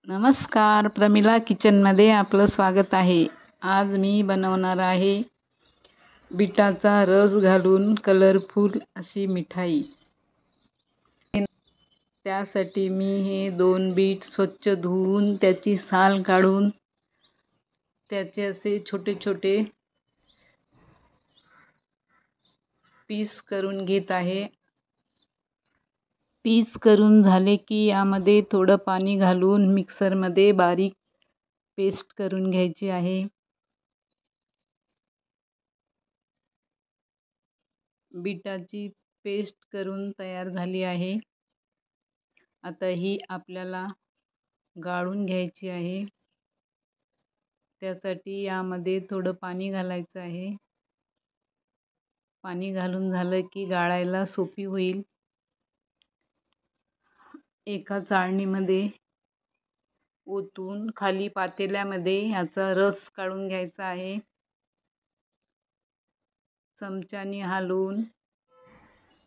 नमस्कार, प्रमिला किचनमध्ये आपलं स्वागत आहे. आज मी बनवणार आहे बीटाचा रस घालून कलरफुल अशी मिठाई. त्यासाठी मी हे 2 बीट स्वच्छ धुवून त्याची साल काढून त्याचे असे छोटे छोटे पीस करून घेत आहे. पीस करून झाले की यामध्ये थोडं पाणी घालून मिक्सरमध्ये बारीक पेस्ट करून घ्यायची आहे. बीटाची पेस्ट करून तयार झाली आहे. आता ही आपल्याला गाळून घ्यायची आहे. त्यासाठी यामध्ये थोडं पाणी घालायचं आहे. पाणी घालून झालं की गाळायला सोपी होईल. एका चाळणीमध्ये ओतून खाली पातेल्यामध्ये याचा रस काढून घ्यायचा आहे. चमच्याने हलवून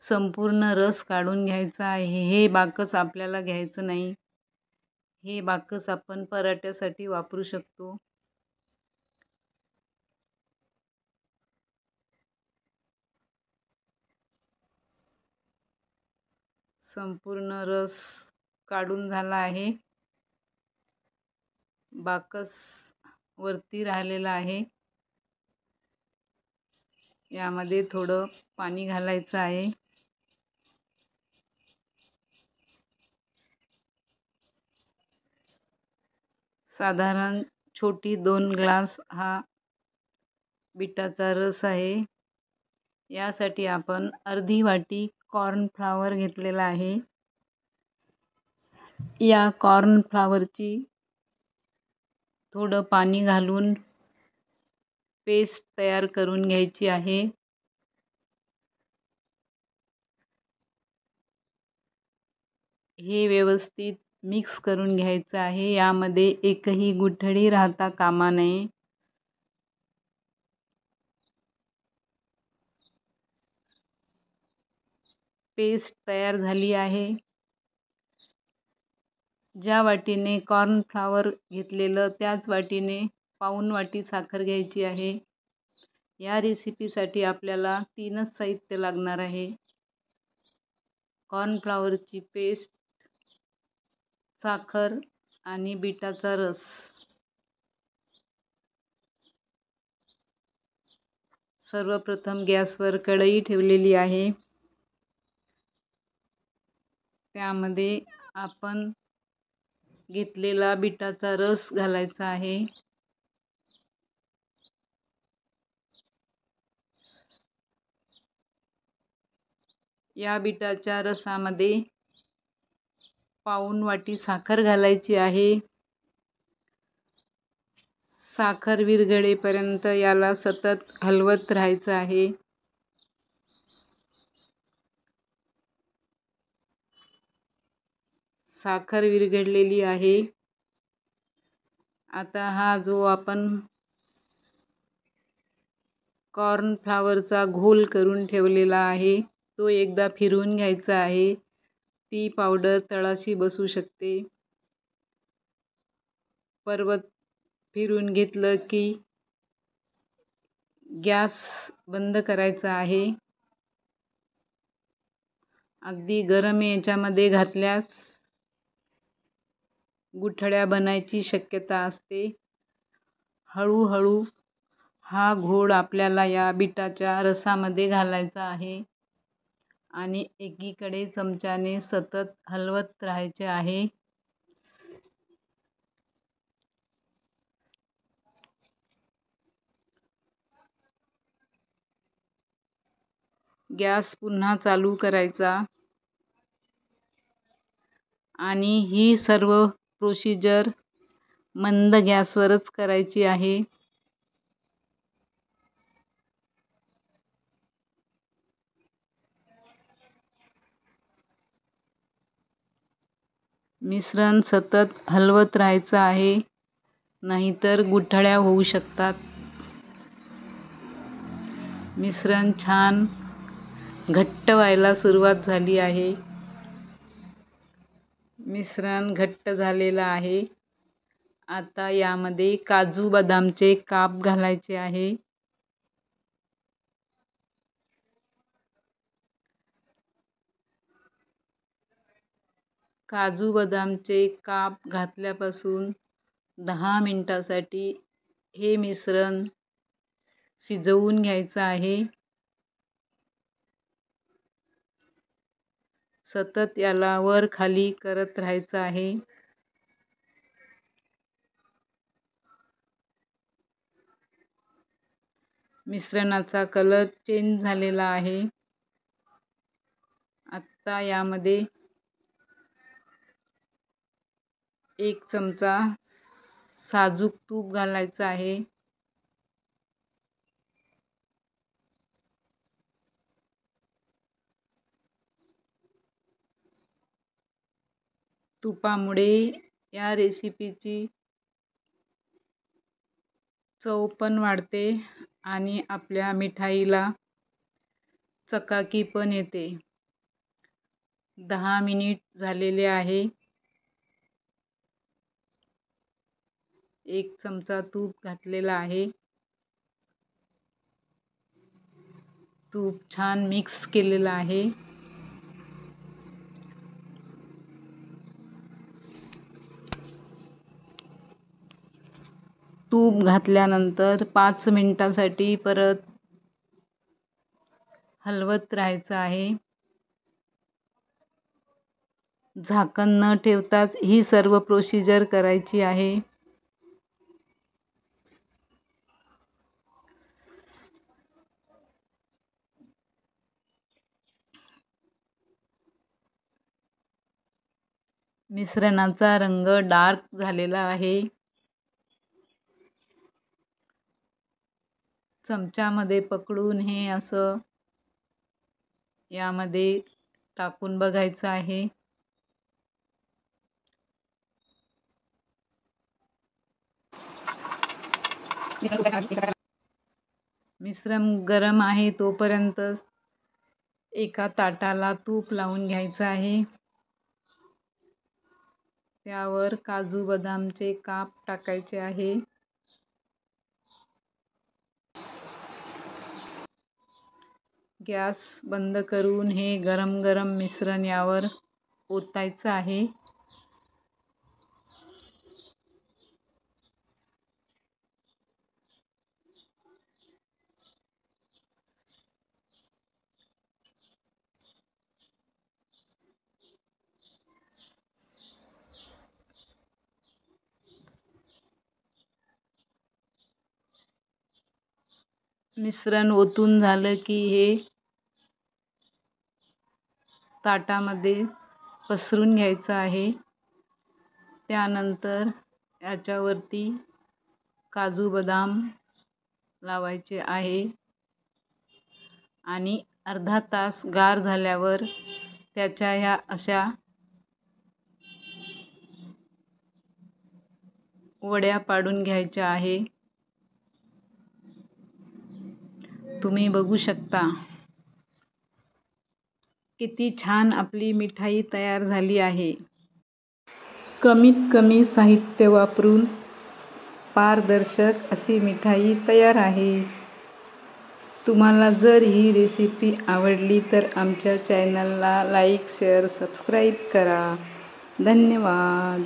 संपूर्ण रस काढून घ्यायचा आहे. हे बाकस आपल्याला घ्यायचं नाही. हे बाकस आपण पराठ्यासाठी वापरू शकतो. संपूर्ण रस काढून झाला आहे. बाकस वरती राहिलेला आहे. यामध्ये थोडं पाणी घालायचं आहे. साधारण छोटी 2 ग्लास हा बीटाचा रस आहे. यासाठी आपण अर्धी वाटी कॉर्नफ्लॉवर घेतलेला आहे. या कॉर्नफ्लॉवरची थोडं पाणी घालून पेस्ट तयार करून घ्यायची आहे. हे व्यवस्थित मिक्स करून घ्यायचं आहे. यामध्ये एकही गुठळी राहता कामा नये. पेस्ट तयार झाली आहे. ज्या वाटीने कॉर्नफ्लॉवर घेतलेलं त्याच वाटीने पाऊण वाटी साखर घ्यायची आहे. या रेसिपीसाठी आपल्याला 3च साहित्य लागणार आहे. कॉर्नफ्लॉवरची पेस्ट, साखर आणि बीटाचा रस. सर्वप्रथम गॅसवर कढई ठेवलेली आहे. त्यामध्ये आपण घेतलेला बीटाचा रस घालायचा आहे. या बीटाच्या रसामध्ये पाऊण वाटी साखर घालायची आहे. साखर विरघळेपर्यंत याला सतत हलवत राहायचं आहे. साखर विरघळलेली आहे. आता हा जो आपण कॉर्नफ्लॉवरचा घोल करून ठेवलेला आहे तो एकदा फिरवून घ्यायचा आहे. ती पावडर तळाशी बसू शकते. परत फिरवून घेतलं की गॅस बंद करायचा आहे. अगदी गरम याच्यामध्ये घातल्यास गुठळ्या बनायची शक्यता असते. हळूहळू हा घोळ आपल्याला या बीटाच्या रसामध्ये घालायचा आहे आणि एकीकडे चमच्याने सतत हलवत राहायचे आहे. गॅस पुन्हा चालू करायचा आणि ही सर्व प्रोसिजर मंद गॅसवरच करायची आहे. मिश्रण सतत हलवत राहायचं आहे, नाहीतर गुठळ्या होऊ शकतात. मिश्रण छान घट्ट व्हायला सुरुवात झाली आहे. मिश्रण घट्ट झालेलं आहे. आता यामध्ये काजू बदामचे काप घालायचे आहे. काजू बदामचे काप घातल्यापासून 10 मिनिटासाठी हे मिश्रण शिजवून घ्यायचं आहे. सतत याला वर खाली करत राहायचं आहे. मिश्रणाचा कलर चेंज झालेला आहे. आता यामध्ये 1 चमचा साजूक तूप घालायचं आहे. तुपामुळे या रेसिपीची चव पण वाढते आणि आपल्या मिठाईला चकाकी पण येते. 10 मिनिट झालेले आहे. 1 चमचा तूप घातलेला आहे. तूप छान मिक्स केलेलं आहे. तूप घातल्यानंतर 5 मिनिटासाठी परत हलवत राहायचं आहे. झाकण न ठेवताच ही सर्व प्रोसिजर करायची आहे. मिश्रणाचा रंग डार्क झालेला आहे. चमच्यामध्ये पकडून हे असं यामध्ये टाकून बघायचं आहे. मिश्रण गरम आहे तोपर्यंत एका ताटाला तूप लावून घ्यायचं आहे. त्यावर काजू बदामचे काप टाकायचे आहे. गॅस बंद करून हे गरम गरम मिश्रण यावर ओतायचं आहे. मिश्रण ओतून झालं की हे ताटामध्ये पसरून घ्यायचं आहे. त्यानंतर याच्यावरती काजू बदाम लावायचे आहे आणि अर्धा तास गार झाल्यावर त्याच्या ह्या अशा वड्या पाडून घ्यायच्या आहे. तुम्ही बघू शकता किती छान आपली मिठाई तयार झाली आहे. कमीत कमी साहित्य वापरून पारदर्शक अशी मिठाई तयार आहे. तुम्हाला जर ही रेसिपी आवडली तर आमच्या चॅनलला लाईक, शेअर, सबस्क्राईब करा. धन्यवाद.